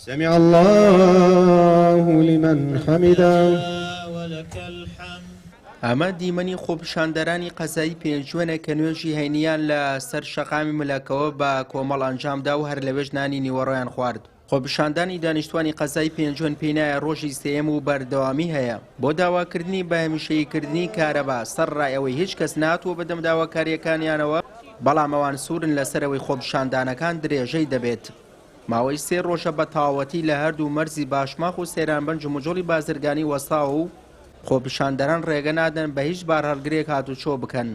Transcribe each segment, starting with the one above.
سمع الله لمن حمده. ئەمە دیمەنی خۆپیشاندەرانی قەزایی پێنجوێنە کە نوێژی هەینیان لە سەر شەقامی ملەکەوە بە کۆمەڵ ئەنجامدا و هەر لەوێژ نانی نیوەڕۆیان خوارد. خۆپیشاندانی دانیشتوانی قەزایی پێنجوێن پێی نایە ڕۆژی سێیەم و بەردەوامی هەیە بۆ داواکردنی بە هەمیشەییکردنی کارەبا سەرڕای ئەوەی هیچ کەس ناتوە بەدەم داواکاریەکانیانەوە، بەڵام ئەوان سوورن لەسەرەوەی خۆپیشاندانەکان درێژەی دەبێت. ماوەی سێ ڕۆژە بە تەواوەتی لە هەردوو مەرزی باشماخ و سەیرانبەنج و مجۆڵی بازرگانی وەساوە و خۆپیشاندەران ڕێگە نادەن بە هیچ بار هەڵگرێک هاتوچۆ بکەن.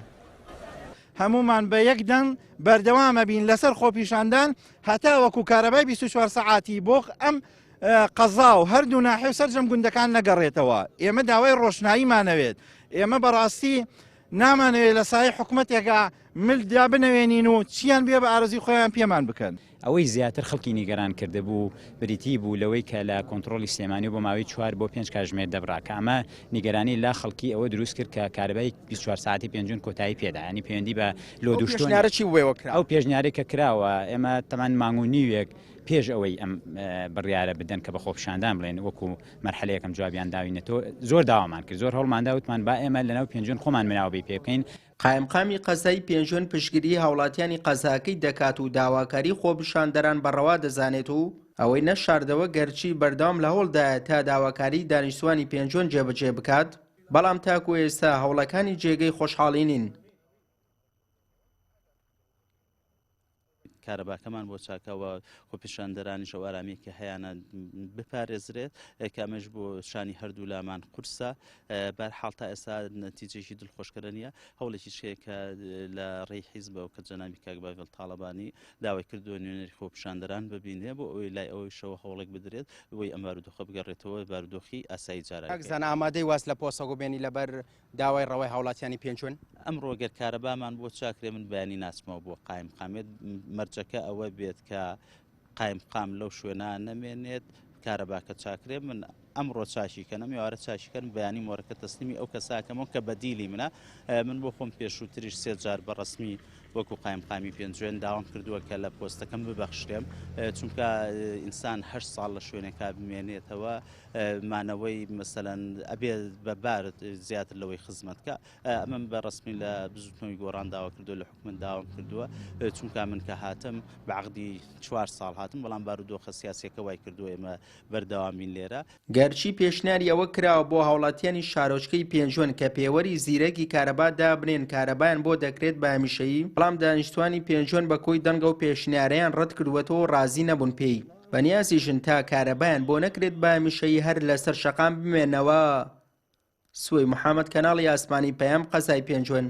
هەمومان بە یەک دەنگ بەردەوامە بین لەسەر خۆپیشاندان هەتا وەکو کارەبای 24 سەعاتی بۆ ئەم قەزا و هەردوو ناحێ و سەرجەم گوندەکان نەگەڕێتەوە. ئێمە داوای ڕۆشناییمانەوێت. ئێمە بەڕاستی نامانەوێت لە سای حکوومەتێکە ملدا بنەوێنین و چیان بێ بە ئارزوی خۆیان پێمان بکەن. ئەوەی زیاتر خەڵکی نیگەران کرده بوو بریتی بوو لەوەی کە لە کۆنتترۆلی سلێمانی بۆ ماوەی 4 بۆ 5 کاتژمێر دەبڕا کە ئەمە نیگەرانی لا خەڵکی ئەوە دروست کرد کە کارەبای 24 ساعتی پێنجون کۆتایی پێدا، ینی پەیوەندی بە لۆدوشتۆنیارەی وێوەکرا ئەو پێشنیارێک کە کراوە ئێمە تەمان مانگ و نیوێک پێش ئەوەی ئەم بڕیارە بدەن کە بە خۆپیشاندان بڵێن وەکو مەرحەلەیەکەم جوابیان داوینێتەوە زۆر داوامان کرد، زۆر هەوڵماندا وتمان با ئێمە لەناو پێنجون خۆمان مناوبەی پێ بکەین. قایمقامی قەزای پێنجوێن پشتگیری هاوڵاتیانی قەزاکەی دەکات و داواکاری خۆپیشاندەران بەڕەوا دەزانێت و ئەوەی نەشاردەوە گەرچی بەردەوام لە هەوڵدایە تا داواکاری دانیشتوانی پێنجوێن جێبەجێ بکات، بەڵام تاکو ئێستا هەوڵەکانی جێگەی خۆشحاڵی نین. کارەباکەمان بۆ چاکەوە خۆپیشاندەرانی شەو ئارامێکی هەیەە بپارێزرێت کامەش بۆ شانی هەردوو لامان قورسە بەرحاڵ تا ئێستا نەتیجەیەکی دڵخۆشکەرە نیە. هەوڵێکی شەیەکە لە ڕێی حیزبەوە کە جەنابی کاک باڤێڵ تاڵەبانی داوای کردووە نوێنەری خۆپیشاندەران ببینێ بۆ ئەوەی لای ئەوەی شەوە هەوڵێک بدرێت بۆی ئەم بارودۆخە بگەڕێتەوە بارودۆخی ئاسایی جارە. زانە ئامادەی واز لە پۆسەگۆ بێنی لەبەر داوای ڕەوای هاوڵاتیانی پێنجوێن. ئەمڕۆ گەر کارەبامان بۆ چاکرێ من بەیانی ناچمەوە بۆ قایمقامێت مەرجەکە ئەوە بێت کە قایمقام لەو شوێنە نەمێنێت کارەباکە چاکرێ. من ئەمڕۆ چاشیکە نەمیوارە چاشیکەن بەیانی مۆرەکە تەسلیمی ئەو کەساکەمەوە کە بەدیلی منە. من بۆ خۆم پێشووتریش 3 جار بەڕسمی وەکو قایمقامی پێنجوێن داوام کردووە کە لە پۆستەکەم ببەخشرێم، چونکە ئینسان 8 ساڵ لە شوێنێکا بمێنێتەوە مانەوەی مەسەلەن ئەبێ بەبارت زیاتر لەوەی خزمەتکە. ئەمە بەڕسمی لە بزوتنەوەی گۆڕان داوا کردو لە حکومت داوام کردووە، چونکە من کە هاتم بەعقدی 4 ساڵ هاتم، بەڵام بارودۆخە سیاسیەکە وای کردووە ئێمە بەردەوامین لێرە. گەرچی پێشنیاری ئەوە کراوە بۆ هاوڵاتیانی شارۆچکەی پێنجوێن کە پێوەری زیرەکی کارەبادا بنێن کارەبایان بۆ دەکرێت بە هەمیشەیی، بەڵام دانیشتوانی پێنجوێن بە کۆی دەنگە و پێشنیارەیان ڕەت کردووەتەوە و ڕازی نەبوون پێی. بەنیازیژن تا کارەبایان بۆ نەکرێت بە هەمیشەیی هەر لەسەر شەقام بمێنەوە. سوێی محەممەد، کەناڵی ئاسمانی پەیام، قەزای پێنجوێن.